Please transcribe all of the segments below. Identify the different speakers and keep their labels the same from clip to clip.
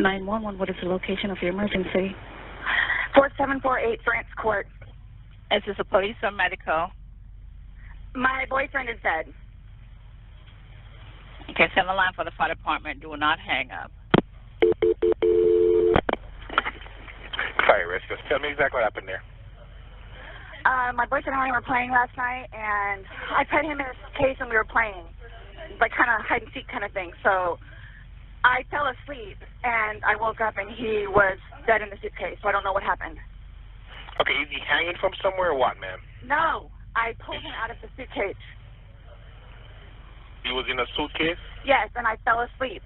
Speaker 1: 911, what is the location of your emergency?
Speaker 2: 4748 France Court.
Speaker 3: Is this a police or medical?
Speaker 2: My boyfriend is dead.
Speaker 3: Okay, send the line for the fire department. Do not hang up.
Speaker 4: Fire rescue. Tell me exactly what happened there.
Speaker 2: My boyfriend and I were playing last night, and I put him in a case and we were playing, like kind of hide and seek kind of thing. So I fell asleep, and I woke up, and he was dead in the suitcase, so I don't know what happened.
Speaker 4: Okay, is he hanging from somewhere or what, ma'am?
Speaker 2: No, I pulled him out of the suitcase.
Speaker 4: He was in a suitcase?
Speaker 2: Yes, and I fell asleep.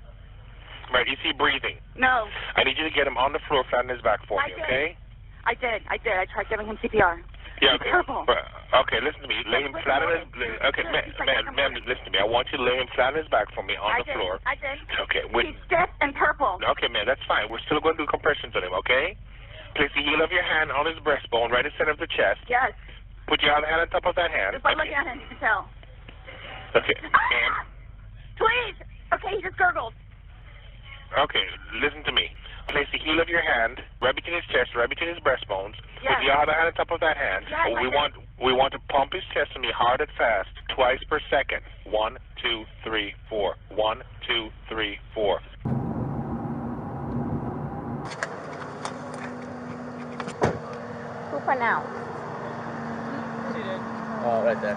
Speaker 4: Right, is he breathing?
Speaker 2: No.
Speaker 4: I need you to get him on the floor, flat on his back for me, okay?
Speaker 2: I did. I tried giving him CPR.
Speaker 4: Yeah, okay.
Speaker 2: He's purple.
Speaker 4: Okay, listen to me. Lay him flat on his... Okay, ma'am, listen to me. I want you to lay him flat on his back for me on the floor.
Speaker 2: I did.
Speaker 4: Okay.
Speaker 2: He's stiff and purple.
Speaker 4: Okay, ma'am, that's fine. We're still going to do compressions on him, okay? Place the heel of your hand on his breastbone, right in the center of the chest.
Speaker 2: Yes.
Speaker 4: Put your other hand on top of that hand.
Speaker 2: Just by looking at him, you can tell.
Speaker 4: Okay. And...
Speaker 2: Please! Okay, he just gurgled.
Speaker 4: Okay, listen to me. Place the heel of your hand right between his chest, right between his breastbones.
Speaker 2: Yes.
Speaker 4: With your other hand on top of that hand.
Speaker 2: Yes,
Speaker 4: we want to pump his chest to me hard and fast, twice per second. 1, 2, 3, 4. 1, 2, 3, 4.
Speaker 5: Who pronounced?
Speaker 6: She did. Oh, right there.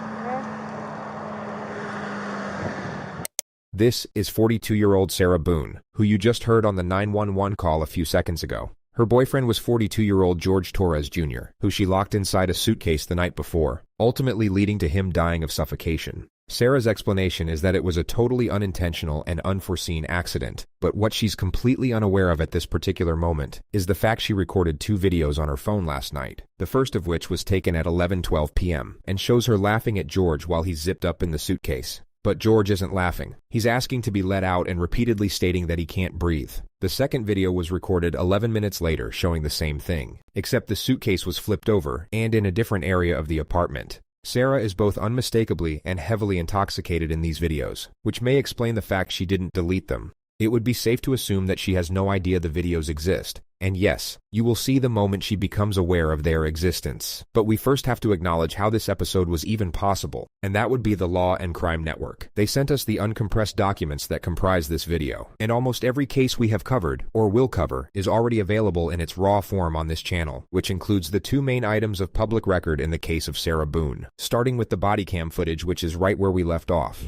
Speaker 7: This is 42-year-old Sarah Boone, who you just heard on the 911 call a few seconds ago. Her boyfriend was 42-year-old George Torres Jr., who she locked inside a suitcase the night before, ultimately leading to him dying of suffocation. Sarah's explanation is that it was a totally unintentional and unforeseen accident, but what she's completely unaware of at this particular moment is the fact she recorded 2 videos on her phone last night, the first of which was taken at 11:12 p.m. and shows her laughing at George while he's zipped up in the suitcase. But George isn't laughing. He's asking to be let out and repeatedly stating that he can't breathe. The second video was recorded 11 minutes later, showing the same thing, except the suitcase was flipped over and in a different area of the apartment. Sarah is both unmistakably and heavily intoxicated in these videos, which may explain the fact she didn't delete them. It would be safe to assume that she has no idea the videos exist. And yes, you will see the moment she becomes aware of their existence. But we first have to acknowledge how this episode was even possible, and that would be the Law and Crime Network. They sent us the uncompressed documents that comprise this video, and almost every case we have covered, or will cover, is already available in its raw form on this channel, which includes the 2 main items of public record in the case of Sarah Boone, starting with the body cam footage, which is right where we left off.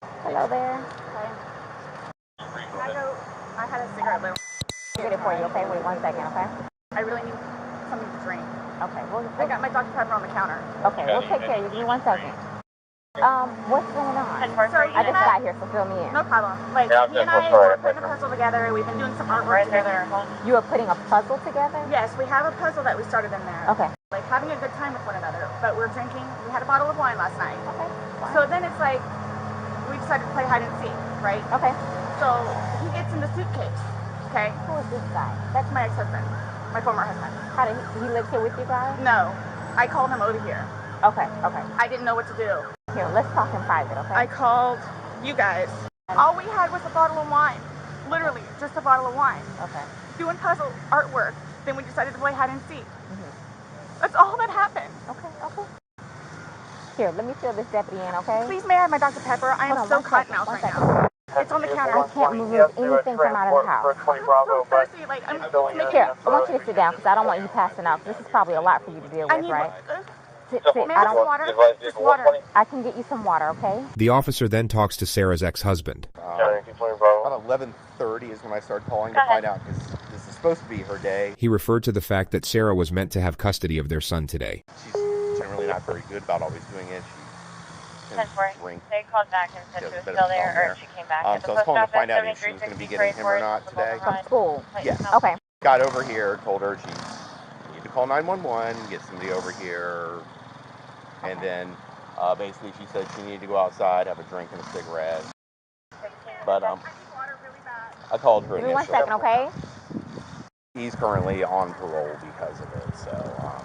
Speaker 5: Hello there.
Speaker 2: I had a cigarette lit.
Speaker 5: I'll get it for you, okay? Wait 1 second, okay?
Speaker 2: I really need something to drink.
Speaker 5: Okay,
Speaker 2: I got my Dr. Pepper on the counter.
Speaker 5: Okay, we'll take care of you. Give me 1 second. What's going on? I just got here, so fill me in.
Speaker 2: No problem. Like, he and I were putting a puzzle together. We've been doing some artwork together.
Speaker 5: You are putting a puzzle together?
Speaker 2: Yes, we have a puzzle that we started in there.
Speaker 5: Okay.
Speaker 2: Like, having a good time with one another. But we're drinking. We had a bottle of wine last night.
Speaker 5: Okay. Fine.
Speaker 2: So then it's like, we decided to play hide and seek, right?
Speaker 5: Okay.
Speaker 2: So he gets in the suitcase, okay?
Speaker 5: Who is this guy?
Speaker 2: That's my ex-husband, my former husband.
Speaker 5: How did he lives here with you guys?
Speaker 2: No, I called him over here.
Speaker 5: Okay, okay.
Speaker 2: I didn't know what to do.
Speaker 5: Here, let's talk in private, okay?
Speaker 2: I called you guys. All we had was a bottle of wine. Literally, just a bottle of wine.
Speaker 5: Okay.
Speaker 2: Doing puzzle artwork. Then we decided to play hide and seek. That's all that happened.
Speaker 5: Okay, okay. Here, let me fill this deputy in, okay?
Speaker 2: Please, may I have my Dr. Pepper? I am so cotton-mouthed right now. It's on the counter.
Speaker 5: I can't remove anything from out of the house.
Speaker 2: I'm so thirsty. Like, I'm
Speaker 5: Here, I want you to sit down because I don't want you passing out. This is probably a lot for you to deal with, right? Sit.
Speaker 2: I don't water. Just water.
Speaker 5: I can get you some water, okay?
Speaker 7: The officer then talks to Sarah's ex-husband.
Speaker 8: About 11:30 is when I started calling to find out because this is supposed to be her day.
Speaker 7: He referred to the fact that Sarah was meant to have custody of their son today.
Speaker 8: She's generally not very good about always doing it. She drink.
Speaker 9: They called back and said she was still there, or she came back.
Speaker 8: So I was calling to find out if she was going to be getting him or not today.
Speaker 5: From school?
Speaker 8: Yes.
Speaker 5: Okay.
Speaker 8: Got over here, told her she needed to call 911, get somebody over here, and then basically she said she needed to go outside, have a drink and a cigarette. But I called her
Speaker 5: Give me
Speaker 8: initially.
Speaker 5: 1 second, okay?
Speaker 8: He's currently on parole because of it, so...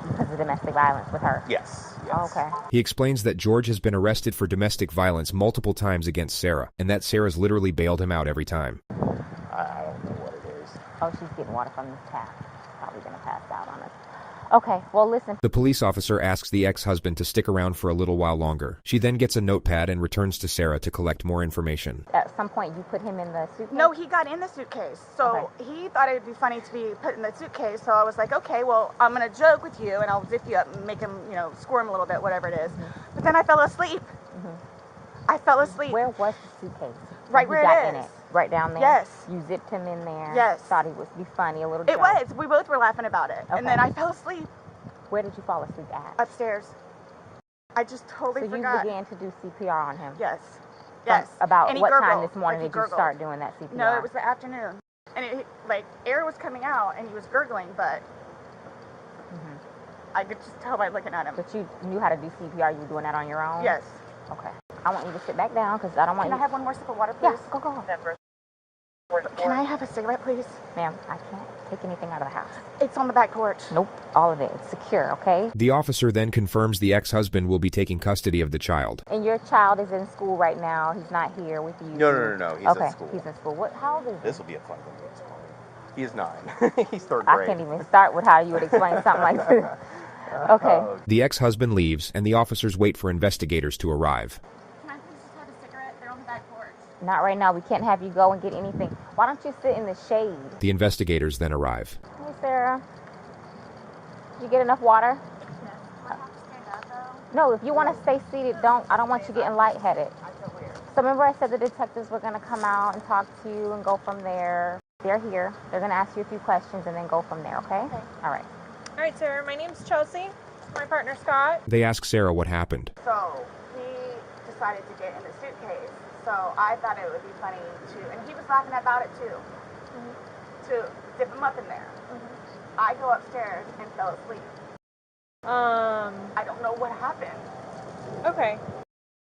Speaker 5: Because of domestic violence with her?
Speaker 8: Yes.
Speaker 5: Oh, okay.
Speaker 7: He explains that George has been arrested for domestic violence multiple times against Sarah, and that Sarah's literally bailed him out every time.
Speaker 8: I don't
Speaker 5: Oh, she's getting water from this tap. Probably going to pass out on us. Okay, well, listen.
Speaker 7: The police officer asks the ex-husband to stick around for a little while longer. She then gets a notepad and returns to Sarah to collect more information.
Speaker 5: At some point, you put him in the suitcase?
Speaker 2: No, he got in the suitcase. So he thought it would be funny to be put in the suitcase. So I was like, okay, well, I'm going to joke with you and I'll zip you up and make him, squirm a little bit, whatever it is. Mm-hmm. But then I fell asleep. Mm-hmm. I fell asleep.
Speaker 5: Where was the suitcase?
Speaker 2: Right where it is.
Speaker 5: Right down there?
Speaker 2: Yes.
Speaker 5: You zipped him in there?
Speaker 2: Yes.
Speaker 5: Thought he would be funny, a little
Speaker 2: joke.
Speaker 5: It
Speaker 2: was. We both were laughing about it. Okay. And then I fell asleep.
Speaker 5: Where did you fall asleep at?
Speaker 2: Upstairs. I just totally forgot.
Speaker 5: So you began to do CPR on him?
Speaker 2: Yes. Yes.
Speaker 5: About what time this morning did you start doing that CPR?
Speaker 2: No, it was the afternoon. And air was coming out and he was gurgling, but I could just tell by looking at him.
Speaker 5: But you knew how to do CPR? You were doing that on your own?
Speaker 2: Yes.
Speaker 5: Okay. I want you to sit back down because I don't want
Speaker 2: Can I have one more sip of water, please?
Speaker 5: Yeah, go.
Speaker 2: Can I have a cigarette, please?
Speaker 5: Ma'am, I can't take anything out of the house.
Speaker 2: It's on the back porch.
Speaker 5: Nope, all of it. It's secure, okay?
Speaker 7: The officer then confirms the ex-husband will be taking custody of the child.
Speaker 5: And your child is in school right now. He's not here with you.
Speaker 8: No. He's in school.
Speaker 5: He's in school. How old is he?
Speaker 8: This will be a fun one. He's 9. He's third grade.
Speaker 5: I can't even start with how you would explain something like this. Okay.
Speaker 7: The ex-husband leaves, and the officers wait for investigators to arrive.
Speaker 2: Can I please just have a cigarette? They're on the back porch.
Speaker 5: Not right now. We can't have you go and get anything. Why don't you sit in the shade?
Speaker 7: The investigators then arrive.
Speaker 5: Hey, Sarah. Did you get enough water?
Speaker 2: Yes. Do I have to stand up, though?
Speaker 5: No, if you want to stay seated, I don't want you getting lightheaded.
Speaker 2: I feel weird.
Speaker 5: So remember I said the detectives were going to come out and talk to you and go from there. They're here. They're going to ask you a few questions and then go from there, okay? All right.
Speaker 10: All right, Sarah. My name's Chelsea. My partner, Scott.
Speaker 7: They ask Sarah what happened.
Speaker 2: So he decided to get in the suitcase. So I thought it would be funny and he was laughing about it too, to zip him up in there. I go upstairs and fell asleep. I don't know what happened.
Speaker 10: Okay.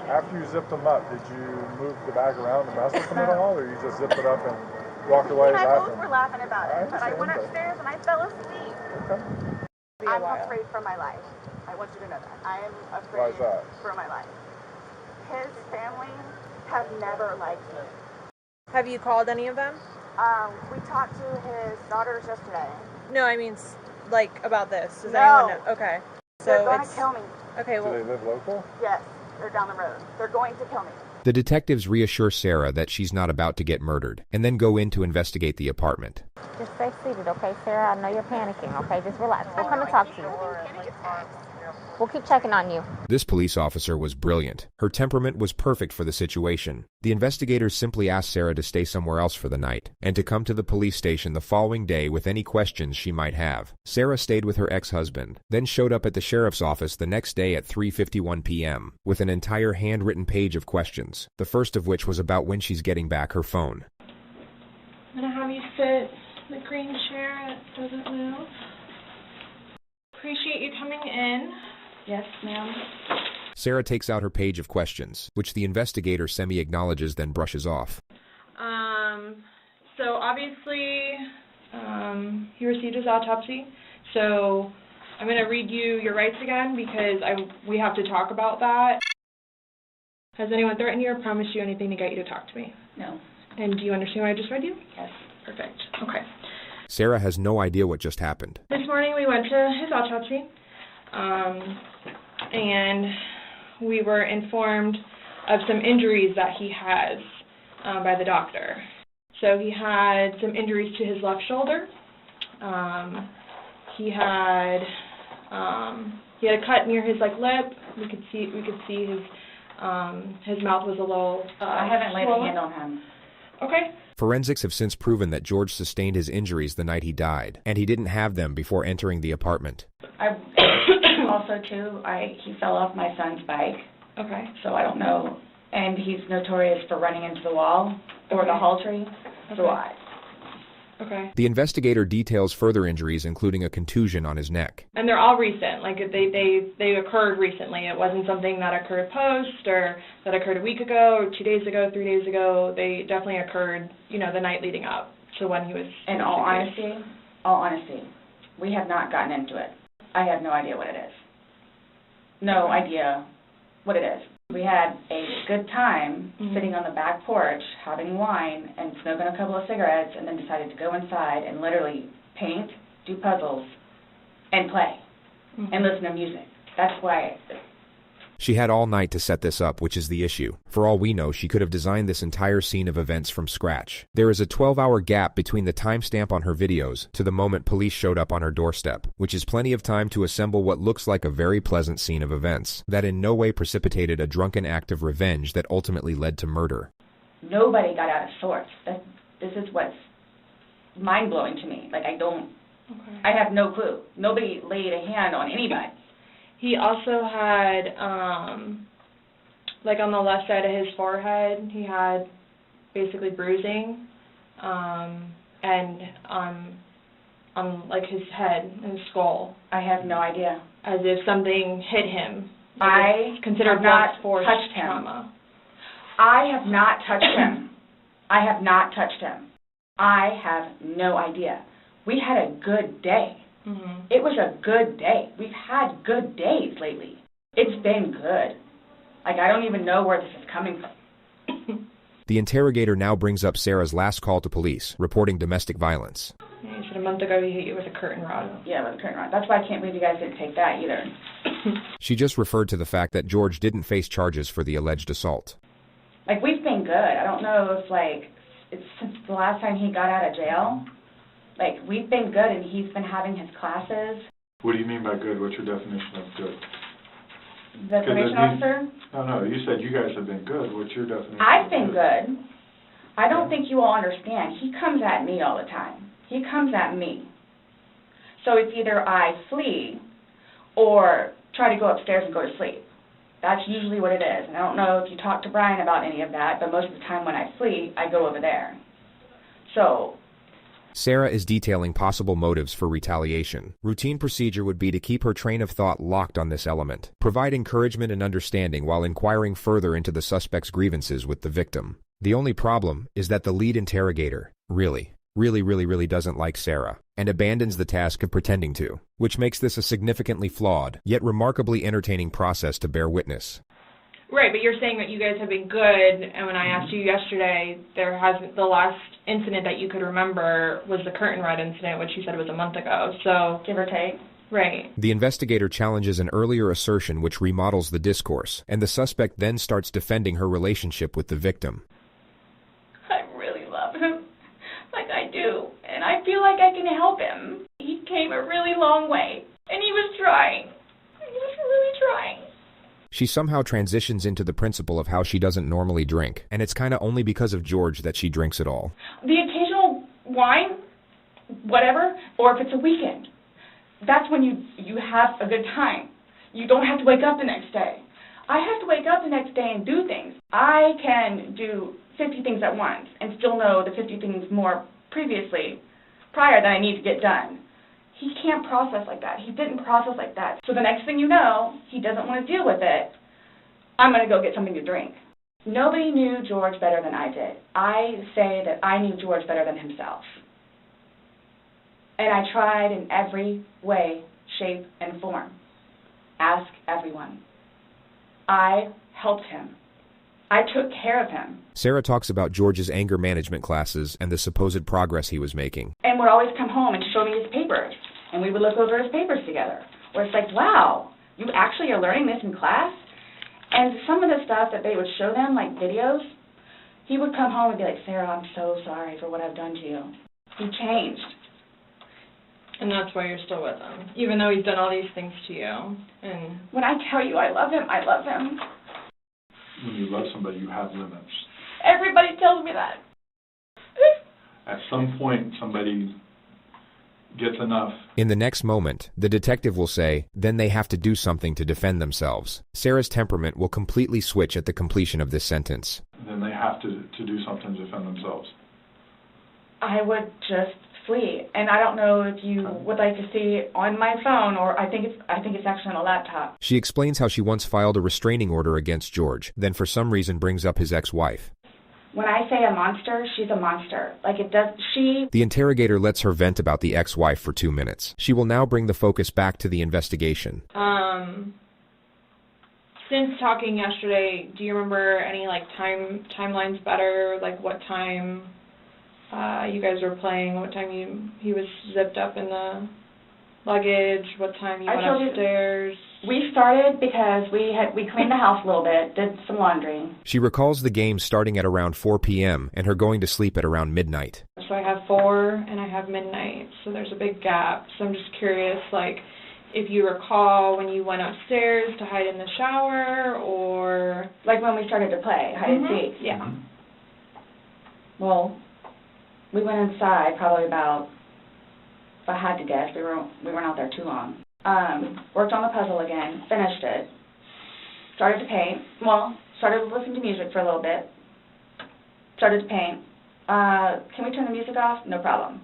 Speaker 11: After you zipped them up, did you move the bag around and mess with them at all, or you just zipped it up and walked away
Speaker 2: and
Speaker 11: laughing?
Speaker 2: Both were laughing about it, but I went upstairs and I fell asleep.
Speaker 11: Okay.
Speaker 2: I'm afraid for my life. I want you to know that. I am afraid
Speaker 11: Why is that?
Speaker 2: for my life. His family have never liked me.
Speaker 10: Have you called any of them?
Speaker 2: We talked to his daughters yesterday.
Speaker 10: No, I mean, about this. Does
Speaker 2: No.
Speaker 10: anyone know? Okay.
Speaker 2: They're going to kill me.
Speaker 10: Okay, well.
Speaker 11: Do they live local?
Speaker 2: Yes, they're down the road. They're going to kill me.
Speaker 7: The detectives reassure Sarah that she's not about to get murdered, and then go in to investigate the apartment.
Speaker 5: Just stay seated, okay, Sarah? I know you're panicking, okay? Just relax. We'll come and talk to you. We'll keep checking on you.
Speaker 7: This police officer was brilliant. Her temperament was perfect for the situation. The investigators simply asked Sarah to stay somewhere else for the night, and to come to the police station the following day with any questions she might have. Sarah stayed with her ex-husband, then showed up at the sheriff's office the next day at 3:51 p.m. with an entire handwritten page of questions, the first of which was about when she's getting back her phone.
Speaker 12: I'm going to have you sit in the green chair that doesn't move. Appreciate you coming in. Yes, ma'am.
Speaker 7: Sarah takes out her page of questions, which the investigator semi-acknowledges then brushes off.
Speaker 12: So obviously, he received his autopsy. So I'm going to read you your rights again because we have to talk about that. Has anyone threatened you or promised you anything to get you to talk to me?
Speaker 3: No.
Speaker 12: And do you understand what I just read you?
Speaker 3: Yes.
Speaker 12: Perfect. Okay.
Speaker 7: Sarah has no idea what just happened.
Speaker 12: This morning we went to his autopsy, and we were informed of some injuries that he has by the doctor. So he had some injuries to his left shoulder. He had a cut near his lip. We could see his mouth was a little
Speaker 3: I haven't laid a
Speaker 12: swollen.
Speaker 3: hand on him.
Speaker 12: Okay.
Speaker 7: Forensics have since proven that George sustained his injuries the night he died, and he didn't have them before entering the apartment.
Speaker 3: Also, too, he fell off my son's bike.
Speaker 12: Okay.
Speaker 3: So I don't know. And he's notorious for running into the wall or the hall tree. So
Speaker 12: Okay.
Speaker 7: The investigator details further injuries, including a contusion on his neck.
Speaker 12: And they're all recent. They occurred recently. It wasn't something that occurred post or that occurred a week ago or 2 days ago, 3 days ago. They definitely occurred, the night leading up to when he was.
Speaker 3: In all honesty, we have not gotten into it. I have no idea what it is. No idea what it is. We had a good time sitting on the back porch, having wine, and smoking a couple of cigarettes, and then decided to go inside and literally paint, do puzzles, and play, and listen to music. That's why.
Speaker 7: She had all night to set this up, which is the issue. For all we know, she could have designed this entire scene of events from scratch. There is a 12-hour gap between the timestamp on her videos to the moment police showed up on her doorstep, which is plenty of time to assemble what looks like a very pleasant scene of events that in no way precipitated a drunken act of revenge that ultimately led to murder.
Speaker 3: Nobody got out of sorts. This is what's mind-blowing to me. Like, I have no clue. Nobody laid a hand on anybody.
Speaker 12: He also had, like on the left side of his forehead, he had basically bruising, and on like his head and skull.
Speaker 3: I have no idea.
Speaker 12: As if something hit him.
Speaker 3: I
Speaker 12: considered
Speaker 3: have not
Speaker 12: force
Speaker 3: touched him.
Speaker 12: trauma.
Speaker 3: I have not touched him. I have not touched him. I have no idea. We had a good day. It was a good day. We've had good days lately. It's been good. Like, I don't even know where this is coming from.
Speaker 7: The interrogator now brings up Sarah's last call to police, reporting domestic violence.
Speaker 12: Yeah, you said a month ago he hit you with a curtain rod.
Speaker 3: Yeah, with a curtain rod. That's why I can't believe you guys didn't take that either.
Speaker 7: She just referred to the fact that George didn't face charges for the alleged assault.
Speaker 3: Like, we've been good. I don't know if, like, it's since the last time he got out of jail. Like, we've been good, and he's been having his classes.
Speaker 11: What do you mean by good? What's your definition of good?
Speaker 3: The probation officer?
Speaker 11: No, you said you guys have been good. What's your definition?
Speaker 3: I've been good. I don't think you all understand. He comes at me all the time. He comes at me. So it's either I flee or try to go upstairs and go to sleep. That's usually what it is. And I don't know if you talk to Brian about any of that, but most of the time when I flee, I go over there. So
Speaker 7: Sarah is detailing possible motives for retaliation. Routine procedure would be to keep her train of thought locked on this element, provide encouragement and understanding while inquiring further into the suspect's grievances with the victim. The only problem is that the lead interrogator really doesn't like Sarah, and abandons the task of pretending to, which makes this a significantly flawed, yet remarkably entertaining process to bear witness.
Speaker 12: Right, but you're saying that you guys have been good, and when I asked you yesterday, the last incident that you could remember was the curtain rod incident, which you said was a month ago, so
Speaker 3: give or take.
Speaker 12: Right.
Speaker 7: The investigator challenges an earlier assertion which remodels the discourse, and the suspect then starts defending her relationship with the victim.
Speaker 3: I really love him, like I do, and I feel like I can help him. He came a really long way, and he was trying. He was really trying.
Speaker 7: She somehow transitions into the principle of how she doesn't normally drink, and it's kind of only because of George that she drinks at all.
Speaker 3: The occasional wine, whatever, or if it's a weekend, that's when you have a good time. You don't have to wake up the next day. I have to wake up the next day and do things. I can do 50 things at once and still know the 50 things more prior that I need to get done. He can't process like that. He didn't process like that. So the next thing you know, he doesn't want to deal with it. I'm going to go get something to drink. Nobody knew George better than I did. I say that I knew George better than himself. And I tried in every way, shape, and form. Ask everyone. I helped him. I took care of him.
Speaker 7: Sarah talks about George's anger management classes and the supposed progress he was making.
Speaker 3: And would always come home and show me his papers, and we would look over his papers together. Where it's like, wow, you actually are learning this in class? And some of the stuff that they would show them, like videos, he would come home and be like, Sarah, I'm so sorry for what I've done to you. He changed.
Speaker 12: And that's why you're still with him, even though he's done all these things to you. And
Speaker 3: when I tell you I love him, I love him.
Speaker 11: When you love somebody, you have limits.
Speaker 3: Everybody tells me that.
Speaker 11: At some point, somebody gets enough.
Speaker 7: In the next moment, the detective will say, then they have to do something to defend themselves. Sarah's temperament will completely switch at the completion of this sentence.
Speaker 11: Then they have to do something to defend themselves.
Speaker 3: I would just flee, and I don't know if you would like to see on my phone, or I think it's actually on a laptop.
Speaker 7: She explains how she once filed a restraining order against George, then for some reason brings up his ex-wife.
Speaker 3: When I say a monster, she's a monster.
Speaker 7: The interrogator lets her vent about the ex-wife for 2 minutes. She will now bring the focus back to the investigation.
Speaker 12: Since talking yesterday, do you remember any, like, timelines better? Like, what time you guys were playing, what time he was zipped up in the luggage, what time you went upstairs?
Speaker 13: We started because we cleaned the house a little bit, did some laundry.
Speaker 7: She recalls the game starting at around 4 p.m. and her going to sleep at around midnight.
Speaker 12: So I have 4 and I have midnight, so there's a big gap. So I'm just curious, like, if you recall when you went upstairs to hide in the shower, or...
Speaker 13: Like when we started to play hide and seek?
Speaker 12: Yeah.
Speaker 13: Well, we went inside probably about, if I had to guess, we weren't out there too long. Worked on the puzzle again, finished it, started to paint. Well, started to listen to music for a little bit, started to paint. Can we turn the music off? No problem.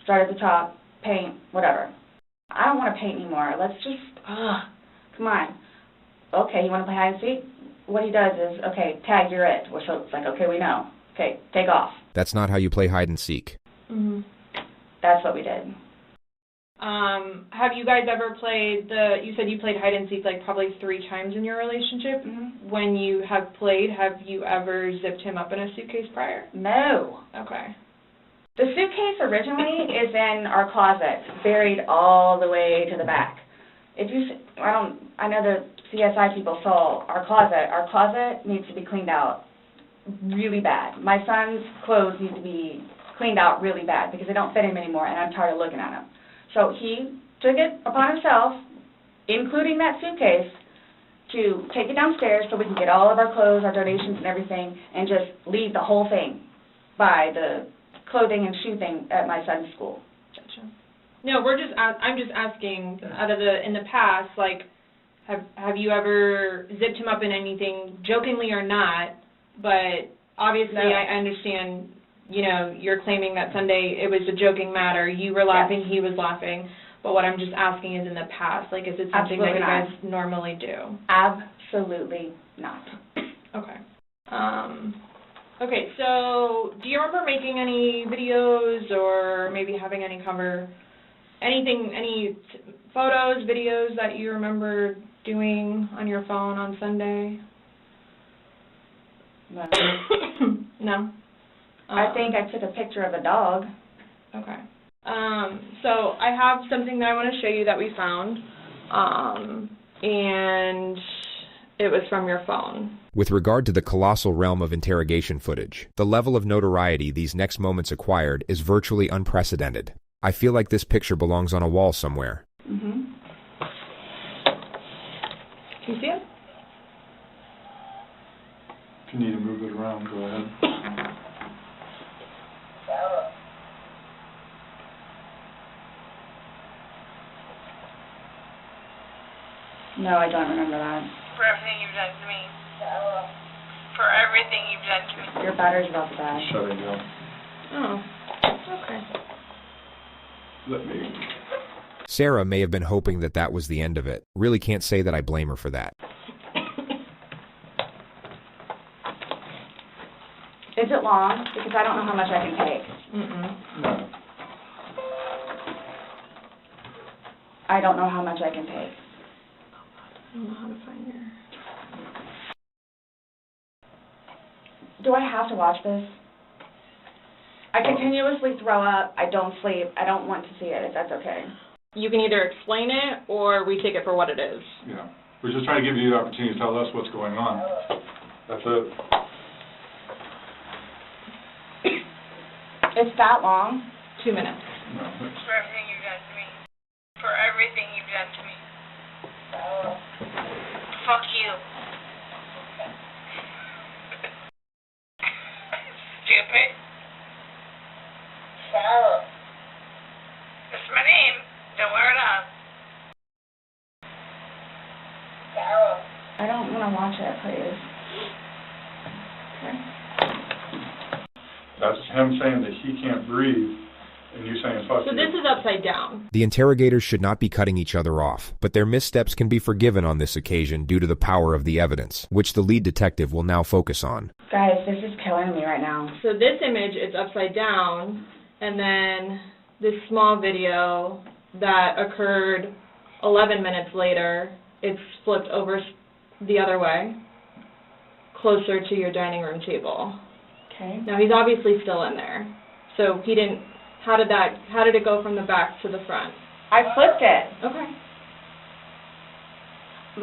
Speaker 13: Start at the top, paint, whatever. I don't want to paint anymore. Let's just, come on. Okay, you want to play hide and seek? What he does is, okay, tag, you're it. So it's like, okay, we know. Okay, take off.
Speaker 7: That's not how you play hide and seek.
Speaker 13: That's what we did.
Speaker 12: Have you guys ever played you said you played hide and seek like probably 3 times in your relationship. When you have played, have you ever zipped him up in a suitcase prior?
Speaker 13: No.
Speaker 12: Okay.
Speaker 13: The suitcase originally is in our closet, buried all the way to the back. I know the CSI people saw our closet. Our closet needs to be cleaned out really bad. My son's clothes need to be cleaned out really bad because they don't fit him anymore, and I'm tired of looking at them. So he took it upon himself, including that suitcase, to take it downstairs so we can get all of our clothes, our donations and everything, and just leave the whole thing by the clothing and shoe thing at my son's school.
Speaker 12: Gotcha. No, I'm just asking, in the past, like, have you ever zipped him up in anything, jokingly or not, but obviously no. I understand, you know, you're claiming that Sunday it was a joking matter, you were laughing, he was laughing, but what I'm just asking is in the past, like, is it something that you guys normally do?
Speaker 13: Absolutely not.
Speaker 12: Okay. Okay, so do you remember making any videos or maybe having any any photos, videos that you remember doing on your phone on Sunday?
Speaker 13: No.
Speaker 12: No?
Speaker 13: I think I took a picture of a dog.
Speaker 12: Okay. So I have something that I want to show you that we found, and it was from your phone.
Speaker 7: With regard to the colossal realm of interrogation footage, the level of notoriety these next moments acquired is virtually unprecedented. I feel like this picture belongs on a wall somewhere.
Speaker 12: Can you see it?
Speaker 11: If you need to move it around, go ahead.
Speaker 13: No, I don't remember that.
Speaker 9: For everything you've done to me. For everything you've done to me.
Speaker 13: Your battery's about to die.
Speaker 11: Shut it down.
Speaker 12: Oh, okay.
Speaker 11: Let me.
Speaker 7: Sarah may have been hoping that that was the end of it. Really can't say that I blame her for that.
Speaker 13: Is it long? Because I don't know how much I can take.
Speaker 11: No.
Speaker 13: I don't know how much I can take.
Speaker 12: I don't know how to find your...
Speaker 13: Do I have to watch this? I continuously throw up. I don't sleep. I don't want to see it, if that's okay.
Speaker 12: You can either explain it or we take it for what it is.
Speaker 11: Yeah. We're just trying to give you the opportunity to tell us what's going on. That's it.
Speaker 13: It's that long?
Speaker 12: 2 minutes.
Speaker 11: No.
Speaker 9: For everything you've done to me. For everything you've done to me. Fuck you. Stupid. Sarah. That's my name. Don't wear it up. Sarah.
Speaker 13: I don't want to watch it, please. Okay.
Speaker 11: That's him saying that he can't breathe, and you saying fuck you.
Speaker 12: So this is upside down.
Speaker 7: The interrogators should not be cutting each other off, but their missteps can be forgiven on this occasion due to the power of the evidence, which the lead detective will now focus on.
Speaker 13: Guys, this is killing me right now.
Speaker 12: So this image is upside down, and then this small video that occurred 11 minutes later, it's flipped over the other way, closer to your dining room table.
Speaker 13: Okay.
Speaker 12: Now, he's obviously still in there. So he didn't, how did it go from the back to the front?
Speaker 13: I flipped it.
Speaker 12: Okay.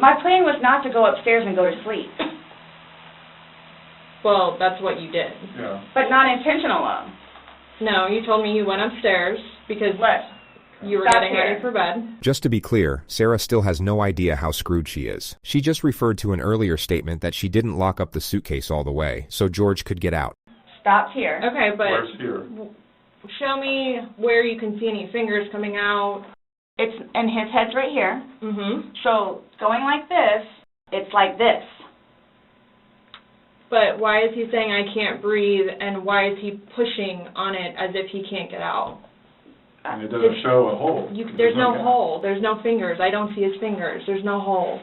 Speaker 13: My plan was not to go upstairs and go to sleep.
Speaker 12: Well, that's what you did.
Speaker 11: Yeah.
Speaker 13: But not intentional though.
Speaker 12: No, you told me you went upstairs because you were
Speaker 13: Stop
Speaker 12: getting
Speaker 13: here.
Speaker 12: ready for bed.
Speaker 7: Just to be clear, Sarah still has no idea how screwed she is. She just referred to an earlier statement that she didn't lock up the suitcase all the way, so George could get out.
Speaker 13: Stopped here.
Speaker 12: Okay, but
Speaker 11: Where's here?
Speaker 12: show me where you can see any fingers coming out.
Speaker 13: And his head's right here.
Speaker 12: Mm-hmm.
Speaker 13: So going like this, it's like this.
Speaker 12: But why is he saying I can't breathe, and why is he pushing on it as if he can't get out?
Speaker 11: And it doesn't show a hole.
Speaker 12: There's no hole. There's no fingers. I don't see his fingers. There's no hole.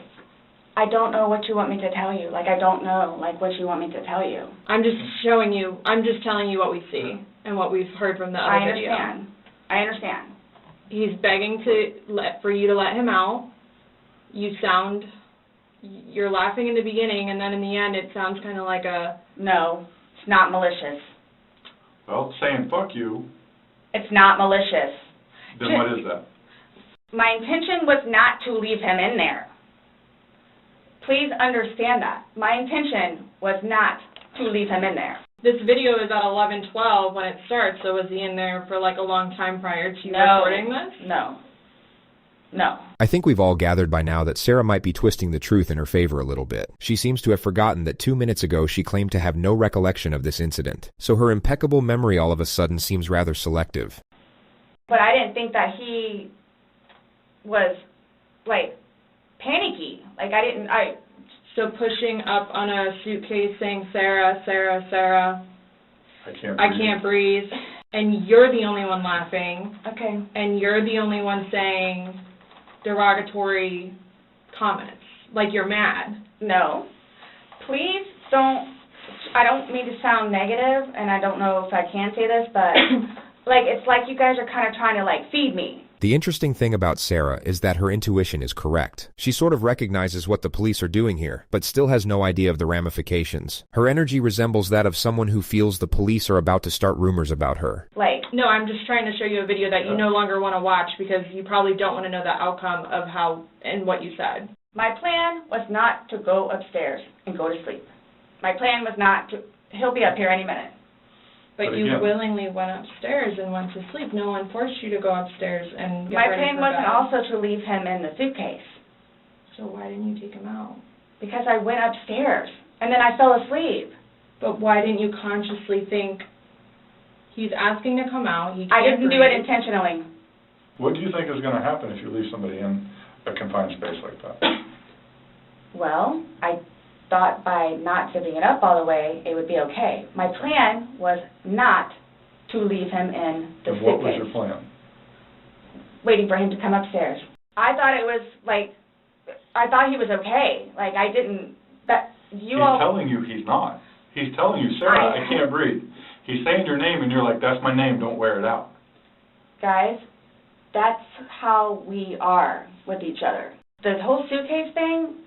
Speaker 13: I don't know what you want me to tell you. Like, I don't know, like, what you want me to tell you.
Speaker 12: I'm just telling you what we see and what we've heard from the other video.
Speaker 13: I understand.
Speaker 12: He's begging for you to let him out. You're laughing in the beginning, and then in the end it sounds kind of like a...
Speaker 13: No, it's not malicious.
Speaker 11: Well, saying fuck you.
Speaker 13: It's not malicious.
Speaker 11: Then what is that?
Speaker 13: My intention was not to leave him in there. Please understand that. My intention was not to leave him in there.
Speaker 12: This video is at 11:12 when it starts, so was he in there for like a long time prior to recording this?
Speaker 13: No. No.
Speaker 7: I think we've all gathered by now that Sarah might be twisting the truth in her favor a little bit. She seems to have forgotten that 2 minutes ago she claimed to have no recollection of this incident, so her impeccable memory all of a sudden seems rather selective.
Speaker 13: But I didn't think that he was, like, panicky. Like,
Speaker 12: So pushing up on a suitcase saying, Sarah, Sarah, Sarah, I can't breathe, and you're the only one laughing.
Speaker 13: Okay.
Speaker 12: And you're the only one saying derogatory comments, like you're mad.
Speaker 13: No. Please don't, I don't mean to sound negative, and I don't know if I can say this, but, like, it's like you guys are kind of trying to, like, feed me.
Speaker 7: The interesting thing about Sarah is that her intuition is correct. She sort of recognizes what the police are doing here, but still has no idea of the ramifications. Her energy resembles that of someone who feels the police are about to start rumors about her.
Speaker 12: No, I'm just trying to show you a video that you no longer want to watch because you probably don't want to know the outcome of how and what you said.
Speaker 13: My plan was not to go upstairs and go to sleep. My plan was not to, he'll be up here any minute.
Speaker 12: But you willingly went upstairs and went to sleep. No one forced you to go upstairs and get
Speaker 13: My
Speaker 12: ready
Speaker 13: plan
Speaker 12: for
Speaker 13: wasn't
Speaker 12: bed.
Speaker 13: also to leave him in the suitcase.
Speaker 12: So why didn't you take him out?
Speaker 13: Because I went upstairs, and then I fell asleep.
Speaker 12: But why didn't you consciously think, he's asking to come out, he can't
Speaker 13: I didn't do it
Speaker 12: breathe.
Speaker 13: intentionally.
Speaker 11: What do you think is going to happen if you leave somebody in a confined space like that?
Speaker 13: Well, I thought by not zipping it up all the way, it would be okay. My plan was not to leave him in the
Speaker 11: And
Speaker 13: suitcase.
Speaker 11: what was your plan?
Speaker 13: Waiting for him to come upstairs. I thought it was, like, I thought he was okay. Like, I didn't,
Speaker 11: He's telling you he's not. He's telling you, Sarah, I can't breathe. He's saying your name, and you're like, that's my name, don't wear it out.
Speaker 13: Guys, that's how we are with each other. The whole suitcase thing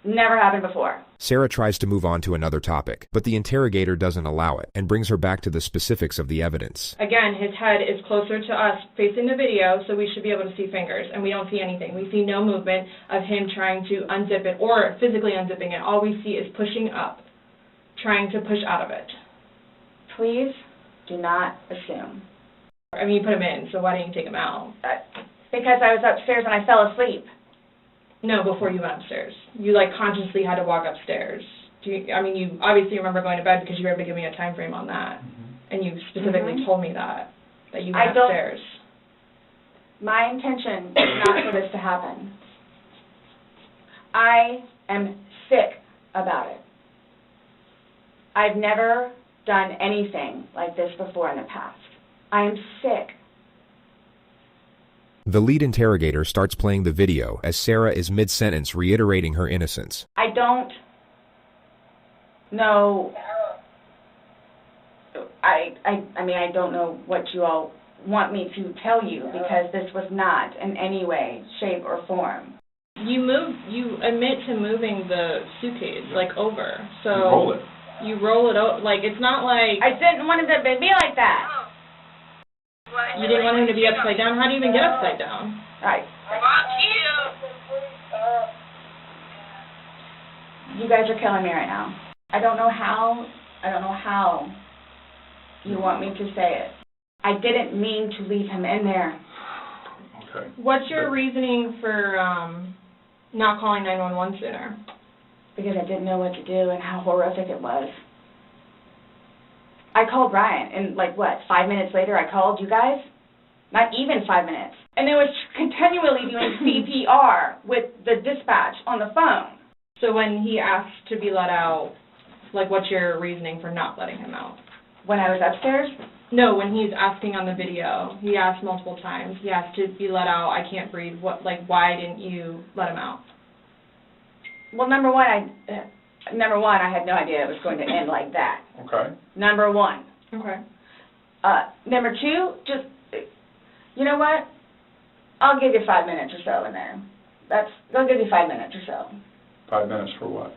Speaker 13: never happened before.
Speaker 7: Sarah tries to move on to another topic, but the interrogator doesn't allow it and brings her back to the specifics of the evidence.
Speaker 12: Again, his head is closer to us facing the video, so we should be able to see fingers, and we don't see anything. We see no movement of him trying to unzip it or physically unzipping it. All we see is pushing up, trying to push out of it.
Speaker 13: Please do not assume.
Speaker 12: I mean, you put him in, so why didn't you take him out?
Speaker 13: Because I was upstairs and I fell asleep.
Speaker 12: No, before you went upstairs. You, like, consciously had to walk upstairs. You obviously remember going to bed because you were able to give me a time frame on that. Mm-hmm. And you specifically told me that you went upstairs.
Speaker 13: My intention is not for this to happen. I am sick about it. I've never done anything like this before in the past. I am sick.
Speaker 7: The lead interrogator starts playing the video as Sarah is mid-sentence reiterating her innocence.
Speaker 13: I don't know. I don't know what you all want me to tell you because this was not in any way, shape, or form.
Speaker 12: You admit to moving the suitcase, like, over. So
Speaker 11: You roll it.
Speaker 12: You roll it over. Like, it's not like...
Speaker 13: I didn't want it to be like that.
Speaker 12: You didn't want him to be upside down? How do you even get upside down?
Speaker 13: Right.
Speaker 9: Fuck you.
Speaker 13: You guys are killing me right now. I don't know how you want me to say it. I didn't mean to leave him in there.
Speaker 11: Okay.
Speaker 12: What's your reasoning for not calling 911 sooner?
Speaker 13: Because I didn't know what to do and how horrific it was. I called Ryan, and 5 minutes later I called you guys? Not even 5 minutes. And it was continually doing CPR with the dispatch on the phone.
Speaker 12: So when he asked to be let out, what's your reasoning for not letting him out?
Speaker 13: When I was upstairs?
Speaker 12: No, when he's asking on the video. He asked multiple times. He asked to be let out. I can't breathe. Why didn't you let him out?
Speaker 13: Well, number one, I had no idea it was going to end like that.
Speaker 11: Okay.
Speaker 13: Number one.
Speaker 12: Okay.
Speaker 13: Number two, just, you know what? I'll give you 5 minutes or so in there. I'll give you 5 minutes or so.
Speaker 11: 5 minutes for what?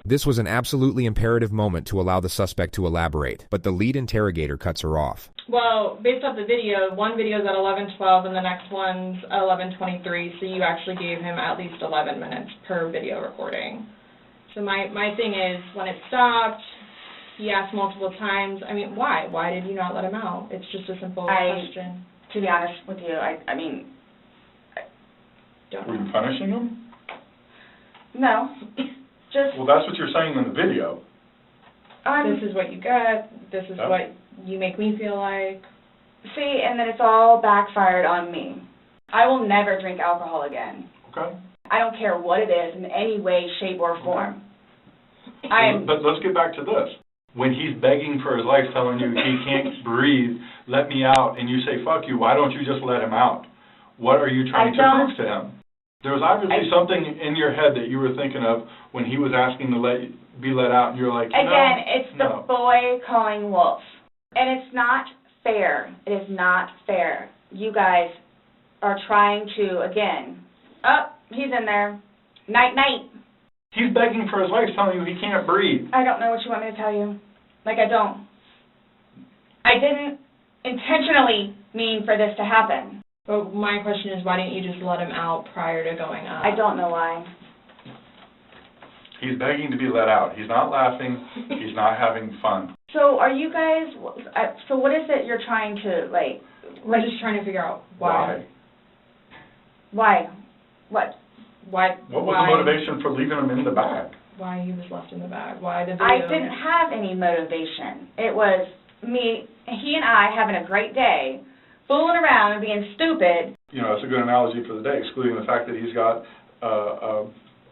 Speaker 7: This was an absolutely imperative moment to allow the suspect to elaborate, but the lead interrogator cuts her off.
Speaker 12: Well, based off the video, one video is at 11:12 and the next one's at 11:23, so you actually gave him at least 11 minutes per video recording. So my thing is, when it stopped, he asked multiple times, why? Why did you not let him out? It's just a simple question.
Speaker 13: To be honest with you, I don't know.
Speaker 11: Were you punishing him?
Speaker 13: No.
Speaker 11: Well, that's what you're saying in the video.
Speaker 12: This is what you get. This is what you make me feel like.
Speaker 13: See, and then it's all backfired on me. I will never drink alcohol again.
Speaker 11: Okay.
Speaker 13: I don't care what it is in any way, shape, or form.
Speaker 11: But let's get back to this. When he's begging for his life, telling you he can't breathe, let me out, and you say, fuck you, why don't you just let him out? What are you trying to prove to him? There was obviously something in your head that you were thinking of when he was asking to be let out, and you're like, no.
Speaker 13: Again, it's the boy calling wolf. And it's not fair. It is not fair. You guys are trying to, again, he's in there. Night, night.
Speaker 11: He's begging for his life, telling you he can't breathe.
Speaker 13: I don't know what you want me to tell you. I don't. I didn't intentionally mean for this to happen.
Speaker 12: But my question is, why didn't you just let him out prior to going up?
Speaker 13: I don't know why.
Speaker 11: He's begging to be let out. He's not laughing. He's not having fun.
Speaker 13: So are you guys, so what is it you're trying to,
Speaker 12: We're just trying to figure out why.
Speaker 13: Why? What?
Speaker 12: Why?
Speaker 11: What was the motivation for leaving him in the bag?
Speaker 12: Why he was left in the bag? Why the video?
Speaker 13: I didn't have any motivation. It was me, he and I having a great day, fooling around and being stupid.
Speaker 11: It's a good analogy for the day, excluding the fact that he's got a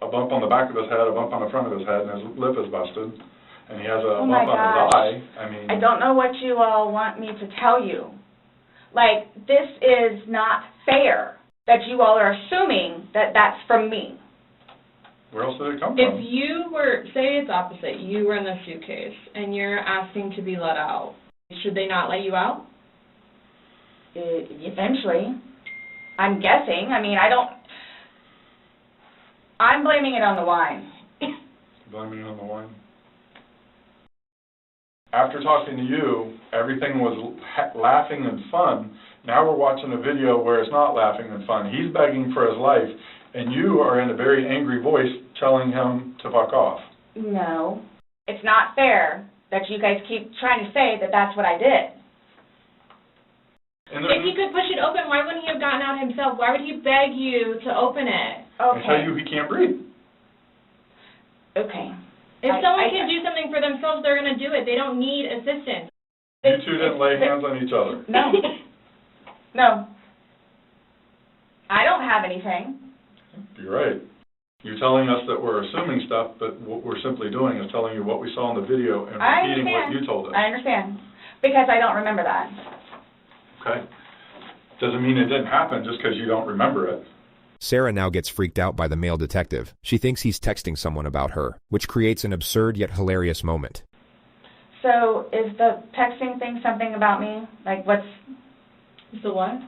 Speaker 11: bump on the back of his head, a bump on the front of his head, and his lip is busted, and he has a bump on his eye.
Speaker 13: I don't know what you all want me to tell you. This is not fair that you all are assuming that that's from me.
Speaker 11: Where else did it come from?
Speaker 12: If you were, say it's opposite, you were in the suitcase, and you're asking to be let out, should they not let you out?
Speaker 13: Eventually. I'm guessing. I'm blaming it on the wine.
Speaker 11: Blaming it on the wine? After talking to you, everything was laughing and fun. Now we're watching a video where it's not laughing and fun. He's begging for his life, and you are in a very angry voice telling him to fuck off.
Speaker 13: No. It's not fair that you guys keep trying to say that that's what I did.
Speaker 12: If he could push it open, why wouldn't he have gotten out himself? Why would he beg you to open it?
Speaker 13: Okay.
Speaker 11: And tell you he can't breathe.
Speaker 13: Okay.
Speaker 12: If someone can do something for themselves, they're going to do it. They don't need assistance.
Speaker 11: You two didn't lay hands on each other.
Speaker 13: No. No. I don't have anything.
Speaker 11: You're right. You're telling us that we're assuming stuff, but what we're simply doing is telling you what we saw in the video and repeating what you told us.
Speaker 13: I understand. Because I don't remember that.
Speaker 11: Okay. Doesn't mean it didn't happen just because you don't remember it.
Speaker 7: Sarah now gets freaked out by the male detective. She thinks he's texting someone about her, which creates an absurd yet hilarious moment.
Speaker 13: So, is the texting thing something about me? What's...
Speaker 12: The what?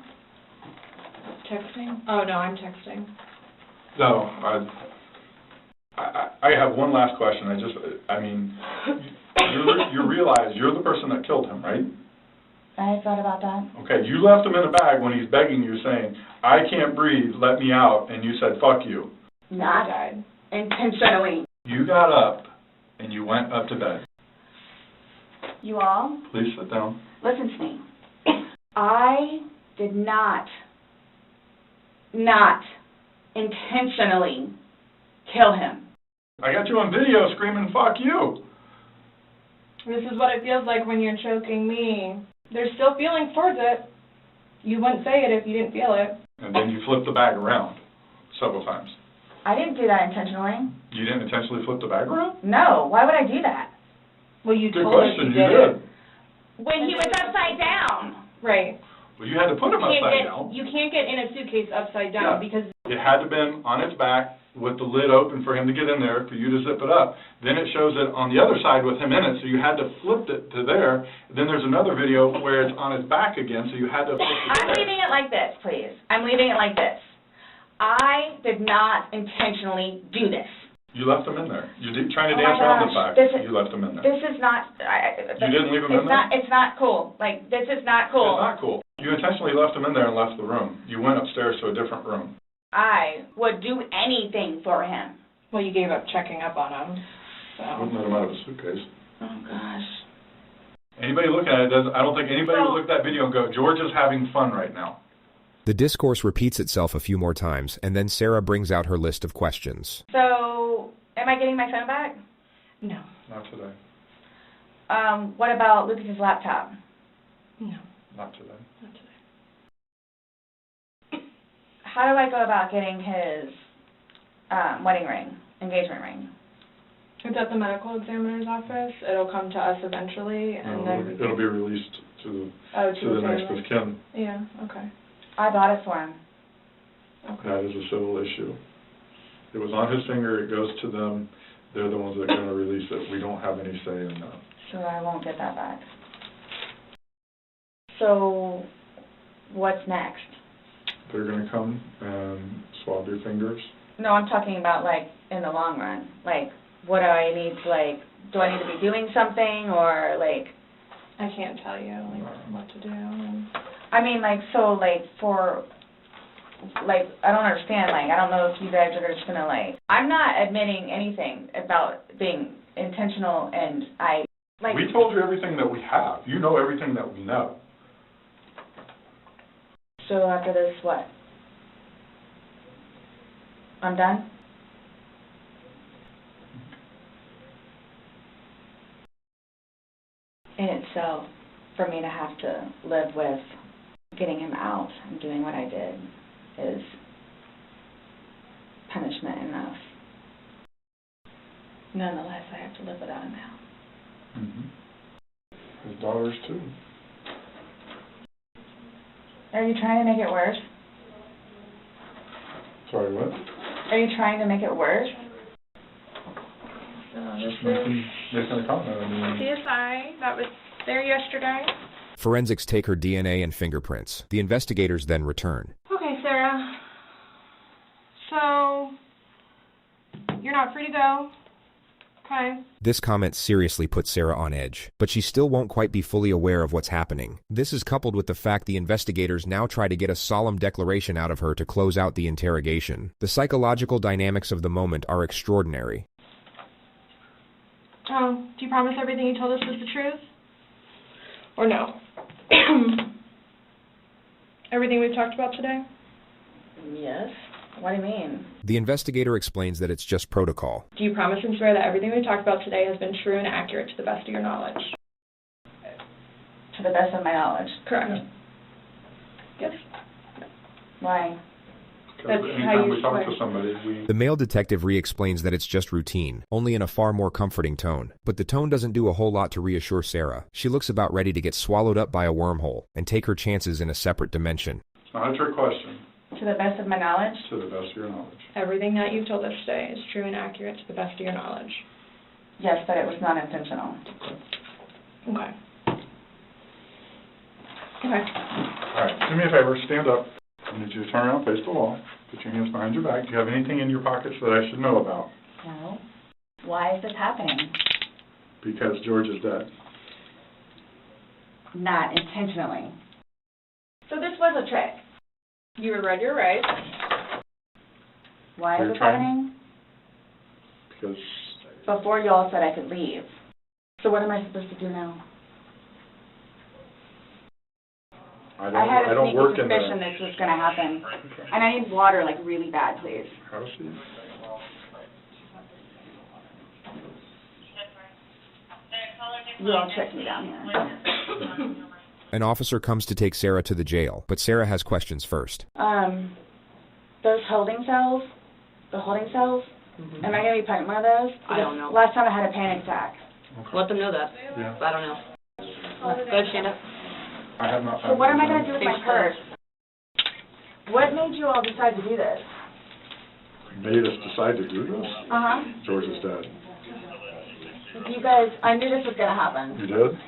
Speaker 12: Texting? Oh, no, I'm texting.
Speaker 11: No, I have one last question. You realize you're the person that killed him, right?
Speaker 13: I thought about that.
Speaker 11: Okay, you left him in a bag when he's begging you, saying, I can't breathe, let me out, and you said, fuck you.
Speaker 13: Not intentionally.
Speaker 11: You got up, and you went up to bed.
Speaker 13: You all?
Speaker 11: Please sit down.
Speaker 13: Listen to me. I did not intentionally kill him.
Speaker 11: I got you on video screaming, fuck you.
Speaker 12: This is what it feels like when you're choking me. There's still feelings towards it. You wouldn't say it if you didn't feel it.
Speaker 11: And then you flipped the bag around several times.
Speaker 13: I didn't do that intentionally.
Speaker 11: You didn't intentionally flip the bag around?
Speaker 13: No. Why would I do that?
Speaker 12: Well, you
Speaker 11: Good
Speaker 12: told us
Speaker 11: question,
Speaker 12: you
Speaker 11: you
Speaker 12: did.
Speaker 13: When he was upside down.
Speaker 12: Right.
Speaker 11: Well, you had to put him upside down.
Speaker 12: You can't get in a suitcase upside down because...
Speaker 11: It had to been on its back with the lid open for him to get in there, for you to zip it up. Then it shows it on the other side with him in it, so you had to flip it to there. Then there's another video where it's on his back again, so you had to flip it.
Speaker 13: I'm leaving it like this, please. I'm leaving it like this. I did not intentionally do this.
Speaker 11: You left him in there. You did trying to dance around the fact you left him in there.
Speaker 13: This is not...
Speaker 11: You didn't leave him in there?
Speaker 13: It's not cool. Like, this is not cool.
Speaker 11: It's not cool. You intentionally left him in there and left the room. You went upstairs to a different room.
Speaker 13: I would do anything for him.
Speaker 12: Well, you gave up checking up on him. So.
Speaker 11: I wouldn't let him out of a suitcase.
Speaker 13: Oh, gosh.
Speaker 11: Anybody looking at it doesn't... I don't think anybody would look at that video and go, George is having fun right now.
Speaker 7: The discourse repeats itself a few more times, and then Sarah brings out her list of questions.
Speaker 13: So, am I getting my phone back?
Speaker 12: No.
Speaker 11: Not today.
Speaker 13: What about Lucas's laptop?
Speaker 12: No.
Speaker 11: Not today.
Speaker 12: Not today.
Speaker 13: How do I go about getting his wedding ring, engagement ring?
Speaker 12: It's at the medical examiner's office. It'll come to us eventually, and then
Speaker 11: it'll be released to the next of kin.
Speaker 12: Yeah. Okay.
Speaker 13: I bought it for him.
Speaker 12: Okay.
Speaker 11: That is a civil issue. It was on his finger. It goes to them. They're the ones that are going to release it. We don't have any say in that.
Speaker 13: So I won't get that back. So, what's next?
Speaker 11: They're going to come and swab your fingers.
Speaker 13: No, I'm talking about, like, in the long run. Like, what do I need to, like, do I need to be doing something, or, like...
Speaker 12: I can't tell you, like, what to do.
Speaker 13: I mean, like, so, like, for... Like, I don't understand. Like, I don't know if you guys are just going to, like... I'm not admitting anything about being intentional, and like...
Speaker 11: We told you everything that we have. You know everything that we know.
Speaker 13: So after this, what? I'm done? In itself, for me to have to live with getting him out and doing what I did is punishment enough. Nonetheless, I have to live without him now.
Speaker 11: Mm-hmm. His daughters, too.
Speaker 13: Are you trying to make it worse?
Speaker 11: Sorry, what?
Speaker 13: Are you trying to make it worse?
Speaker 12: So
Speaker 11: Just making a comment. I mean,
Speaker 12: CSI, that was there yesterday.
Speaker 7: Forensics take her DNA and fingerprints. The investigators then return.
Speaker 12: Okay, Sarah. So, you're not free to go. Okay.
Speaker 7: This comment seriously puts Sarah on edge, but she still won't quite be fully aware of what's happening. This is coupled with the fact the investigators now try to get a solemn declaration out of her to close out the interrogation. The psychological dynamics of the moment are extraordinary.
Speaker 12: Oh, do you promise everything you told us was the truth? Or no? Everything we've talked about today?
Speaker 13: Yes. What do you mean?
Speaker 7: The investigator explains that it's just protocol.
Speaker 12: Do you promise and swear that everything we've talked about today has been true and accurate to the best of your knowledge?
Speaker 13: To the best of my knowledge.
Speaker 12: Correct. Yes.
Speaker 13: Why?
Speaker 12: That's how
Speaker 11: anytime
Speaker 12: you
Speaker 11: we talk
Speaker 12: swear.
Speaker 11: to somebody,
Speaker 7: The male detective re-explains that it's just routine, only in a far more comforting tone. But the tone doesn't do a whole lot to reassure Sarah. She looks about ready to get swallowed up by a wormhole and take her chances in a separate dimension.
Speaker 11: It's not a trick question.
Speaker 13: To the best of my knowledge?
Speaker 11: To the best of your knowledge.
Speaker 12: Everything that you've told us today is true and accurate to the best of your knowledge.
Speaker 13: Yes, but it was not intentional.
Speaker 12: Okay. Okay.
Speaker 11: All right, do me a favor, stand up. I need you to turn around, face the wall, put your hands behind your back. Do you have anything in your pockets that I should know about?
Speaker 13: No. Why is this happening?
Speaker 11: Because George is dead.
Speaker 13: Not intentionally. So this was a trick.
Speaker 12: You read your rights.
Speaker 13: Why
Speaker 11: Are
Speaker 13: is
Speaker 11: you
Speaker 13: this
Speaker 11: trying?
Speaker 13: happening?
Speaker 11: Because
Speaker 13: Before you all said I could leave. So what am I supposed to do now?
Speaker 11: I
Speaker 13: had a
Speaker 11: don't
Speaker 13: sneaky
Speaker 11: work in
Speaker 13: suspicion
Speaker 11: the...
Speaker 13: this was going to happen. And I need water, like, really bad, please.
Speaker 11: How's she?
Speaker 13: You all check me down here.
Speaker 7: An officer comes to take Sarah to the jail, but Sarah has questions first.
Speaker 13: Those holding cells, the holding cells, am I going to be put in one of those?
Speaker 14: I don't know.
Speaker 13: Last time I had a panic attack.
Speaker 11: Okay.
Speaker 14: Let them know that.
Speaker 11: Yeah.
Speaker 14: I don't know. Go ahead, stand up.
Speaker 11: I have not
Speaker 13: So what am I going to do with my
Speaker 14: Face
Speaker 13: purse? What made you all decide to do this?
Speaker 11: Made us decide to do this?
Speaker 13: Uh-huh.
Speaker 11: George is dead.
Speaker 13: You guys, I knew this was going to happen.
Speaker 11: You did?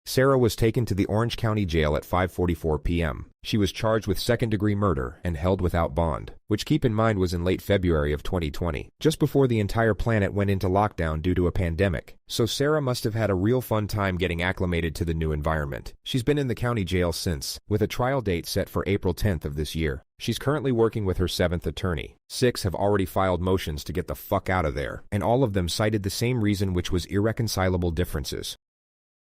Speaker 7: Sarah was taken to the Orange County Jail at 5:44 p.m. She was charged with second-degree murder and held without bond, which keep in mind was in late February of 2020, just before the entire planet went into lockdown due to a pandemic. So Sarah must have had a real fun time getting acclimated to the new environment. She's been in the county jail since, with a trial date set for April 10th of this year. She's currently working with her 7th attorney. 6 have already filed motions to get the fuck out of there, and all of them cited the same reason, which was irreconcilable differences.